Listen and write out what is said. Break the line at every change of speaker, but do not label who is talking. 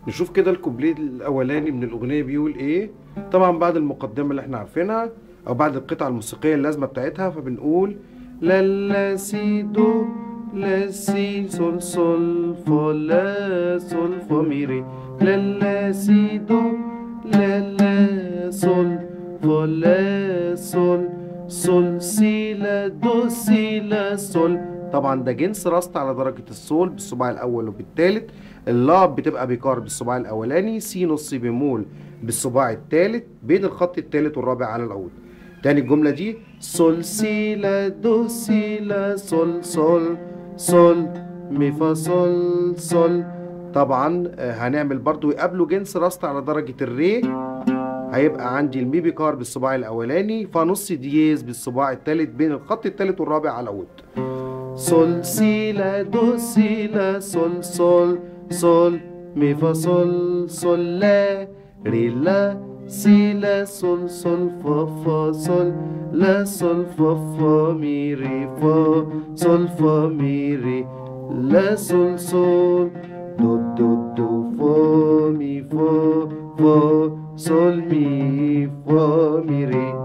نشوف كده الكوبليه الاولاني من الاغنيه بيقول ايه. طبعا بعد المقدمه اللي احنا عارفينها او بعد القطعه الموسيقيه اللازمه بتاعتها، فبنقول لا لا سي دو لا سي سول سول فا لا سول فا مي ري. لا لا سي دو لا لا سول فا لا سول سول سي لا دو سي لا سول. طبعا ده جنس رست على درجة السول بالصباع الأول وبالتالت. اللا بتبقى بيكار بالصباع الأولاني، سي نص بيمول بالصباع التالت بين الخط التالت والرابع على العود. تاني الجملة دي سول سي لا دو سي لا سول سول سول مي فا سول سول. طبعا هنعمل برضو يقابله جنس راست على درجة الري. هيبقى عندي المي بيكار بالصباع الأولاني، فا نص دييز بالصباع التالت بين الخط التالت والرابع على العود. سول سي لا دو سي لا سول سول سول مي فا سول سول لا ري لا سي لا سول سول فا فا سول لا سول فا فا مي ري فا سول فا مي ري لا سول سول دو دو دو فا مي فا فا سول مي فا مي ري.